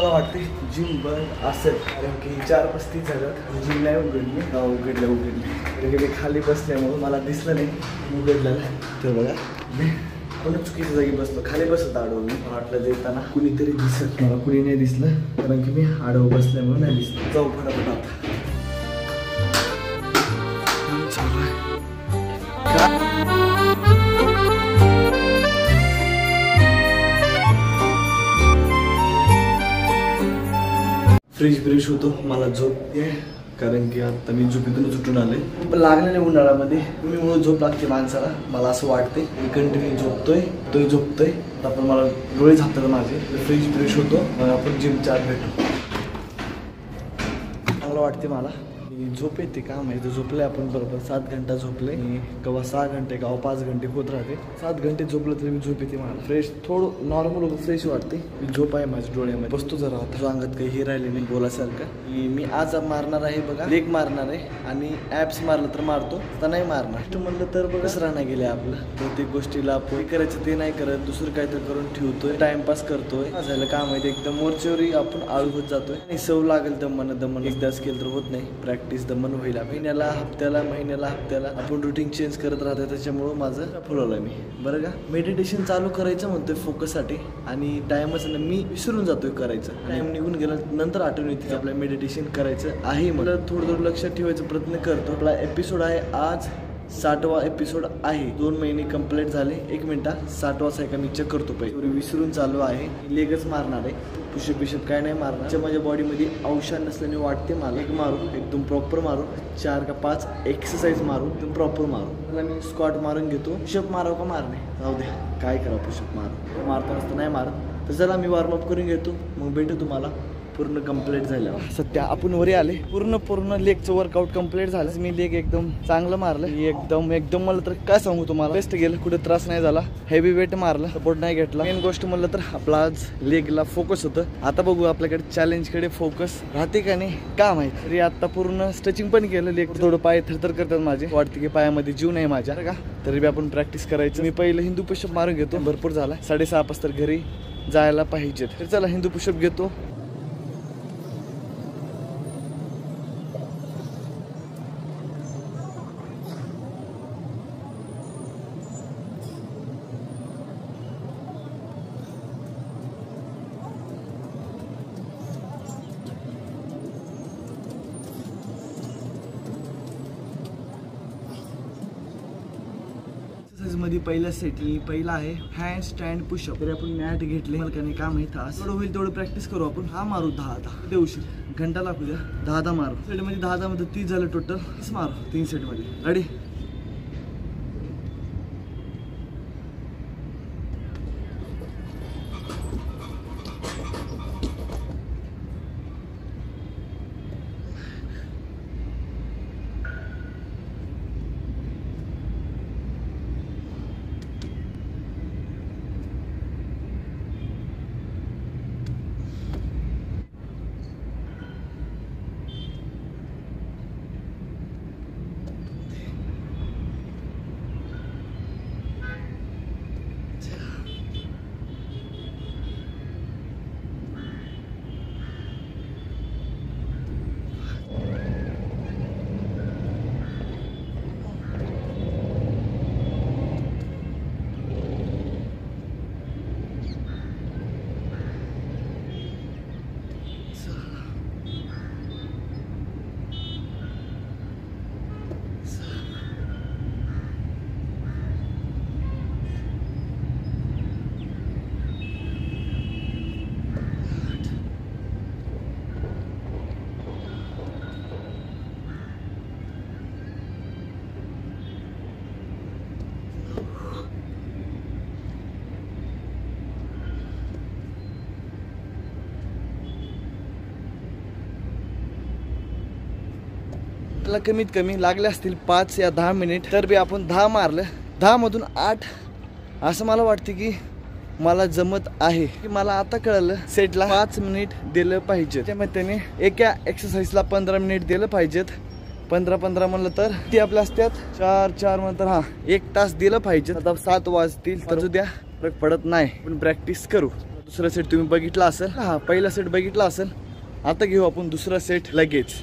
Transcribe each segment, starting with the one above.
मला वाटते जिम बंद असेल, कारण की 4:35 झालं. जिम नाही उघडली. कारण की खाली बसल्यामुळे मला दिसलं नाही उघडलेलं. तर बघा मी पण चुकीच्या जागी बसलो. खाली बसत आडवं मी. वाटलं येताना कुणीतरी दिसत, मला कुणी नाही दिसलं कारण की मी आडवं बसल्यामुळे नाही दिसलं. जाऊ फटाफट आता. फ्रेश होतो. मला झोप आहे कारण की आता मी झोपेतूनच उठून आले. पण लागलेल्या उन्हाळ्यामध्ये मी झोप लागते माणसाला, मला असं वाटते. मी कंटिन्यू झोपतोय. आपण मला डोळे झापतात माझे. फ्रेश होतो. मग आपण जिमच्या आत भेटू. चांगलं वाटते मला. झोप येते का माहिती. झोपले आपण बरोबर 7 घंटा झोपले. केव्हा 6 घंटे केव्हा 5 घंटे होत राहते. 7 घंटे झोपलं तरी मी झोप येते मला. फ्रेश थोडं नॉर्मल होतं, फ्रेश वाटते. झोप आहे माझ्या डोळ्यामध्ये. बसतो जरा आता. अंगात काही हे राहिले नाही बोलासारखं. मी आज मारणार आहे बघा, लेग मारणार आहे आणि ॲप्स मारलं तर मारतो, तर नाही मारणार. म्हणलं तर बघ कसं राहणार गेले आपलं. प्रत्येक गोष्टीला आपण करायचं ते नाही करत, दुसरं काय तर करून ठेवतोय, टाइमपास करतोय. झालं काम आहे एकदम वरचेवरी आपण आळू होत जातोय. आणि सव लागेल दमन एकदाच केलं तर होत नाही. प्रॅक्टिस दमन होईल. महिन्याला हप्त्याला आपण रुटीन चेंज करत राहतोय. त्याच्यामुळं माझं फुलवलं मी बरं का. मेडिटेशन चालू करायचं म्हणतोय फोकससाठी आणि टाइमच मी विसरून जातोय करायचं. टाइम निघून गेला नंतर आठवण येते आपल्याला मेडिटेशन करायचं आहे. मला थोडं लक्षात ठेवायचा प्रयत्न करतो. आपला एपिसोड आहे आज 60वा एपिसोड आहे. 2 महिने कंप्लीट झाले. 1 मिनिट 60वाच आहे का मी चेक करतो. पहिले विसरून चालू आहे. लेगच मारणार आहे. पुशअप काय नाही मारणार. माझ्या बॉडीमध्ये औषध नसल्याने वाटते मला. एक मारू एकदम प्रॉपर मारू. 4 का 5 एक्सरसाइज मारू एकदम प्रॉपर मारू. मला मी स्क्वॉट मारून घेतो. पुशअप मारावं का मारणे जाऊ दे. काय करा पुशअप मारता नसतं नाही मारत. तर चला मी वॉर्मअप करून घेतो. मग भेटू तुम्हाला पूर्ण कंप्लीट झालं. सध्या आपण वरी आले. पूर्ण लेगचं वर्कआउट कंप्लीट झालं. मी लेग एकदम चांगलं मारलं. एकदम मला तर काय सांगू तुम्हाला, बेस्ट गेलं. कुठे त्रास नाही झाला. हेवी वेट मारलं, सपोर्ट नाही घेतला. मेन गोष्ट म्हणलं तर आपला आज लेगला फोकस होतं. आता बघू आपल्याकडे चॅलेंजकडे फोकस राहते का नाही का माहिती. तरी आता पूर्ण स्ट्रेचिंग पण केलं. लेग थोडं पाय थरथर करतात माझे. वाटते की पायामध्ये जीव नाही माझ्या का. तरी बी आपण प्रॅक्टिस करायचं. मी पहिलं हिंदू पुशअप मारून घेतो. भरपूर झाला. 6:30 वाजता घरी जायला पाहिजे. तर चला हिंदू पुशअप घेतो. मध्ये पहिला सेट पहिला आहे हँड स्टँड पुशअप. तरी आपण मॅट घेतले. मला काही काम आहे. तास थोडं होईल तेवढं प्रॅक्टिस करू आपण. हा मारू 10 ते उशीर घंटा लागू द्या. 10 मारू. सेट मध्ये 10 मध्ये 30 झालं टोटल. 30 मारू 3 सेट मध्ये. रेडी. कमीत कमी लागले असतील 5 या 10 मिनिट. तर बी आपण 10 मारलं. 10 मधून 8 असं मला वाटतं की मला जमत आहे. की मला आता कळलं सेटला 5 मिनिट दिलं पाहिजे. त्यामुळे त्याने एका एक्सरसाइजला 15 मिनिट दिलं पाहिजेत. 15 म्हणलं तर ती आपल्या असतात 4 म्हणतात 1 तास दिलं पाहिजे. आता 7 वाजतील तर उद्या फरक पडत नाही. पण प्रॅक्टिस करू. दुसरा सेट तुम्ही बघितला असेल. हा पहिला सेट बघितला असेल. आता घेऊ आपण दुसरा सेट लगेच.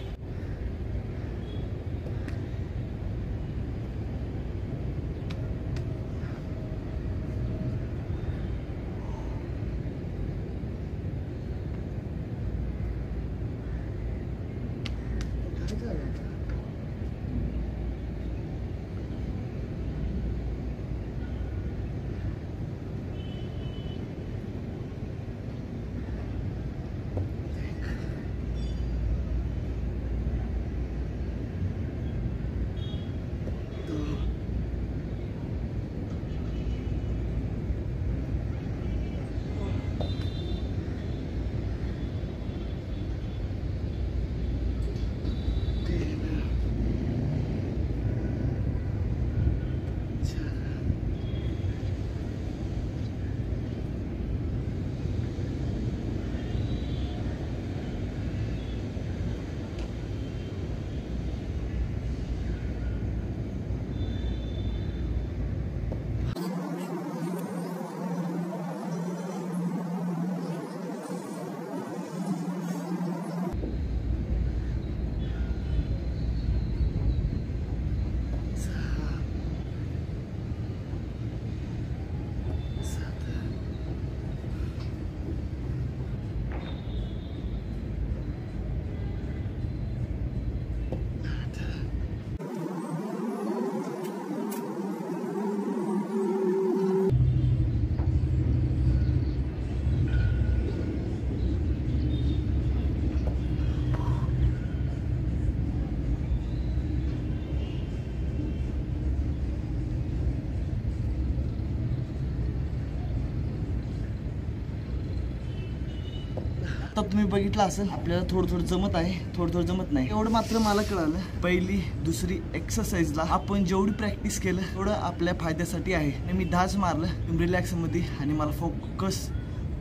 आता तुम्ही बघितलं असेल आपल्याला थोडं थोडं जमत आहे, थोडं थोडं जमत नाही. एवढं मात्र मला कळालं, पहिली दुसरी एक्सरसाइजला आपण जेवढी प्रॅक्टिस केलं तेवढं आपल्या फायद्यासाठी आहे. मी 10च मारलं रिलॅक्स मध्ये आणि मला फोकस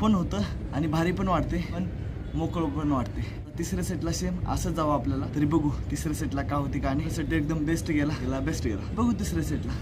पण होतं आणि भारी पण वाटते, पण मोकळं पण वाटते. तिसऱ्या सेटला सेम असं जावं आपल्याला. तरी बघू तिसऱ्या सेटला का होती का नाही. सेट एकदम बेस्ट गेला, बेस्ट गेला. बघू तिसऱ्या सेटला.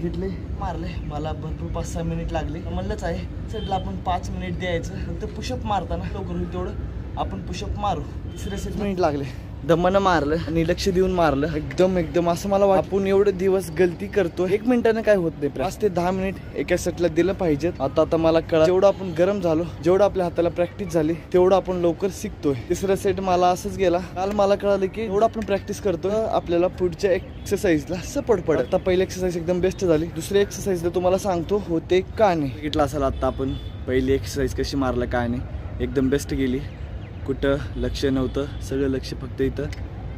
घेतले, मारले. मला भरपूर 5-6 मिनिट लागले. म्हणलंच आहे सेटला आपण 5 मिनिट द्यायचं. फक्त पुशअप मारताना लवकर होईल तेवढं आपण पुशअप मारू. तिसऱ्या सेट मिनिट लागले. दमानं मारलं आणि लक्ष देऊन मारलं. एकदम असं मला वाटतं आपण एवढे दिवस गलती करतो. 1 मिनिटाने काय होत नाही. 5 ते 10 मिनिट एका सेटला दिलं पाहिजेत. आता मला कळलं जेवढं आपण गरम झालो, जेवढं आपल्या हाताला प्रॅक्टिस झाली तेवढं आपण लवकर शिकतोय. तिसरा सेट मला असंच गेला. काल मला कळालं की एवढं आपण प्रॅक्टिस करतो आपल्याला पुढच्या एक्सरसाइजला सपोर्ट पडत. आता पहिली एक्सरसाइज एकदम बेस्ट झाली. दुसरी एक्सरसाइजला तुम्हाला सांगतो होते का नाही. बघितलं असेल आता आपण पहिली एक्सरसाइज कशी मारलं काय नाही. एकदम बेस्ट गेली. कुठं लक्ष नव्हतं, सगळं लक्ष फक्त इथं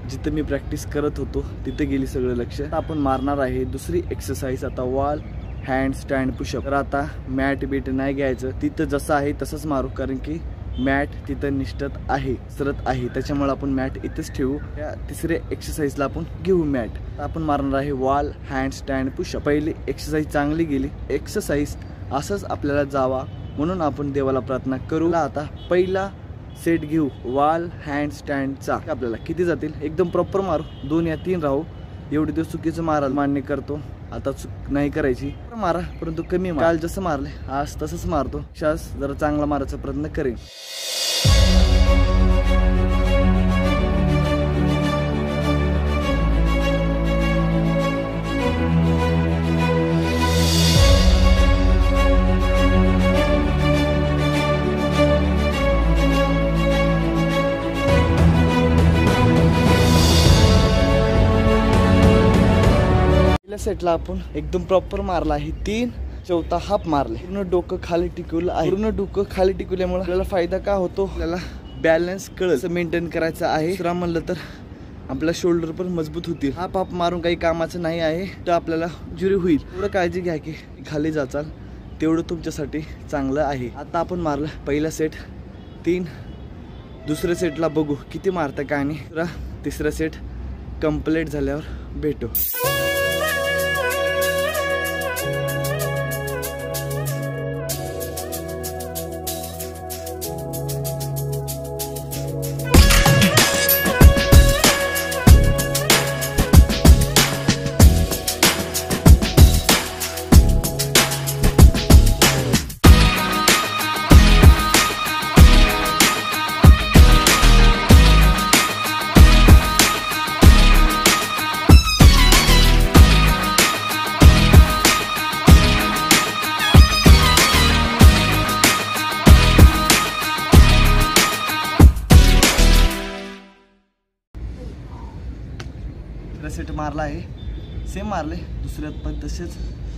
जिथं मी प्रॅक्टिस करत होतो तिथं गेली सगळं लक्ष. आपण मारणार आहे दुसरी एक्सरसाइज आता वॉल हँड स्टँड पुशअप. तर आता मॅट बीट नाही घ्यायचं, तिथं जसं आहे तसंच मारू. कारण की मॅट तिथं निष्ठत आहे, सरत आहे, त्याच्यामुळे आपण मॅट इथंच ठेवू. त्या तिसऱ्या एक्सरसाइजला आपण घेऊ मॅट. आपण मारणार आहे वॉल हँड स्टँड पुशअप. पहिली एक्सरसाइज चांगली गेली. एक्सरसाइज असंच आपल्याला जावा म्हणून आपण देवाला प्रार्थना करू. आता पहिला सेट घेऊ वॉल हँड स्टँडचा. आपल्याला किती जातील एकदम प्रॉपर मारू. 2 या 3 राहू. एवढे दिवस चुकीचं मारायला मान्य करतो. आता चूक नाही करायची. मारा परंतु कमी. काल जसं मारले आज तसंच मारतो. श्वास जरा चांगला मारायचा प्रयत्न करेन. सेटला आपण एकदम प्रॉपर मारला आहे. 3 चौथा हाफ मारले. पूर्ण डोकं खाली टिकवलं आहे. पूर्ण डोकं खाली टिकवल्यामुळे आपल्याला फायदा का होतो, आपल्याला बॅलन्स कळत मेंटेन करायचं आहे. दुसरा म्हणलं तर आपला शोल्डर पण मजबूत होतील. हाफ मारून काही कामाचं नाही आहे. तर आपल्याला जुरी होईल. थोडं काळजी घ्या की खाली जाचाल तेवढं तुमच्यासाठी चांगलं आहे. आता आपण मारलं पहिला सेट 3. दुसऱ्या सेटला बघू किती मारतं काय नाही. तिसरा सेट कंप्लीट झाल्यावर भेटू. सेट मारला आहे. सेम मारले. दुसऱ्यात पण तसेच,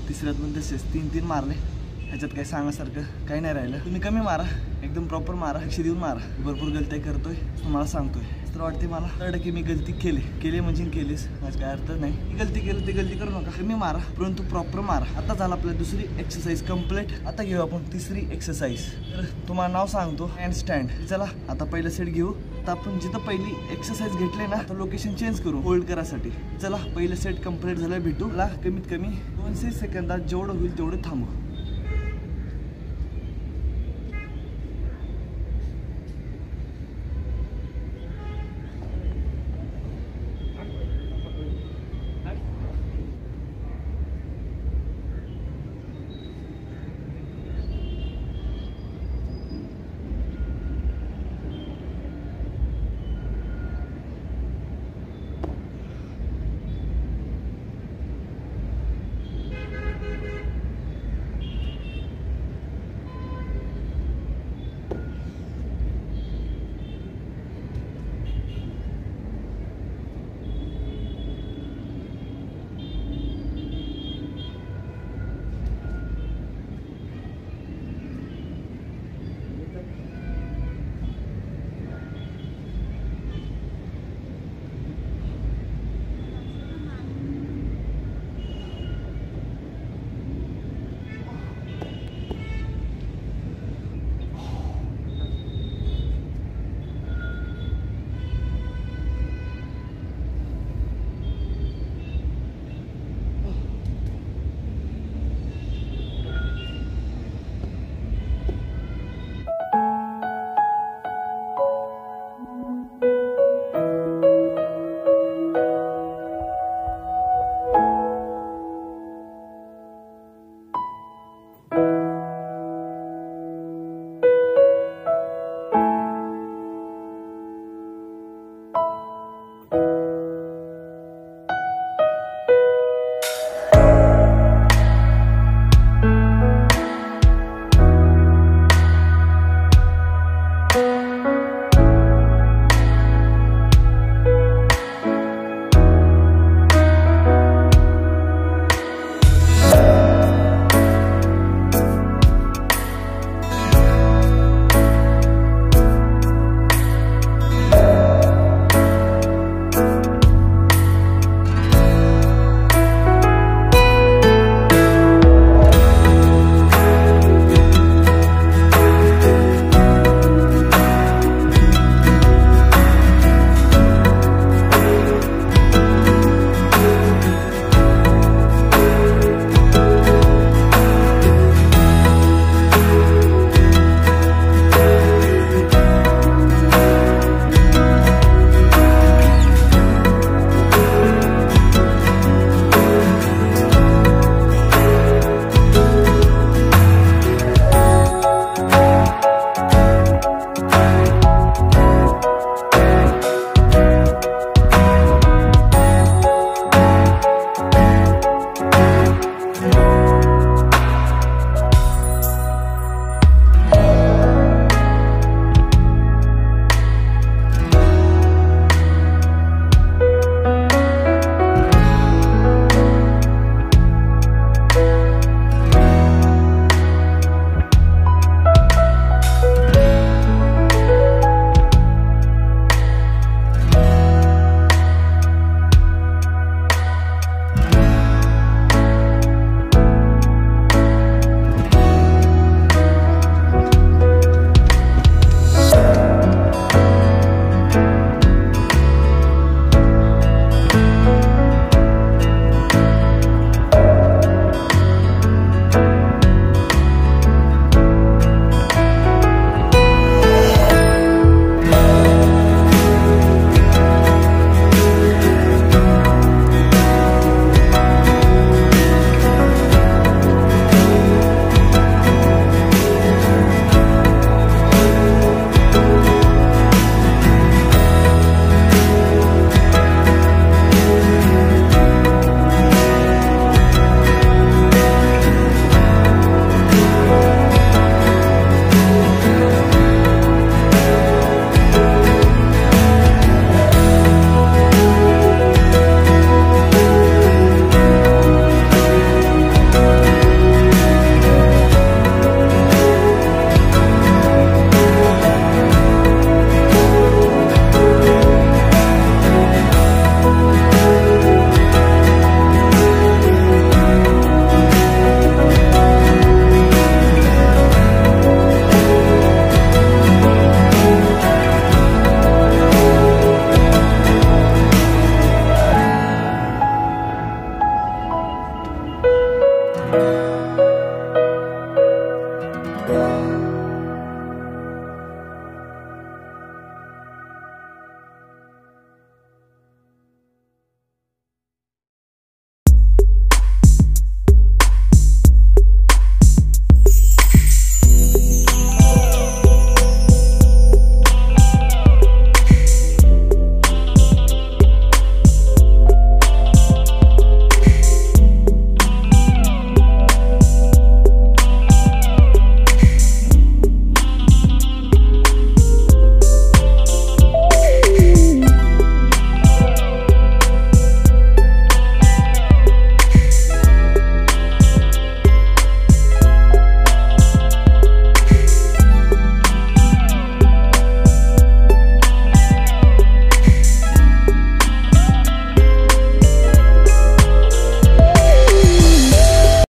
तिसऱ्यात पण तसेच. 3 मारले. ह्याच्यात काही सांगण्यासारखं काही नाही राहिलं. तुम्ही कमी मारा, एकदम प्रॉपर मारा, लक्ष देऊन मारा. भरपूर गलत्या करतोय तुम्हाला सांगतोय. तर वाटते मला 100% मी गलती केली म्हणजे केलीच. माझं काय अर्थ नाही. गलती केली ती गलती करू नका. कमी मारा परंतु प्रॉपर मारा. आता झाला आपल्या दुसरी एक्सरसाइज कंप्लीट. आता घेऊ आपण तिसरी एक्सरसाइज. तर तुम्हाला नाव सांगतो हँड स्टँड. चला आता पहिलं सेट घेऊ. आता आपण जिथं पहिली एक्सरसाइज घेतली ना तर लोकेशन चेंज करू होल्ड करायसाठी. चला पहिलं सेट कंप्लीट झालं भेटू. कमीत कमी 200 सेकंदात जेवढं होईल तेवढं थांबू.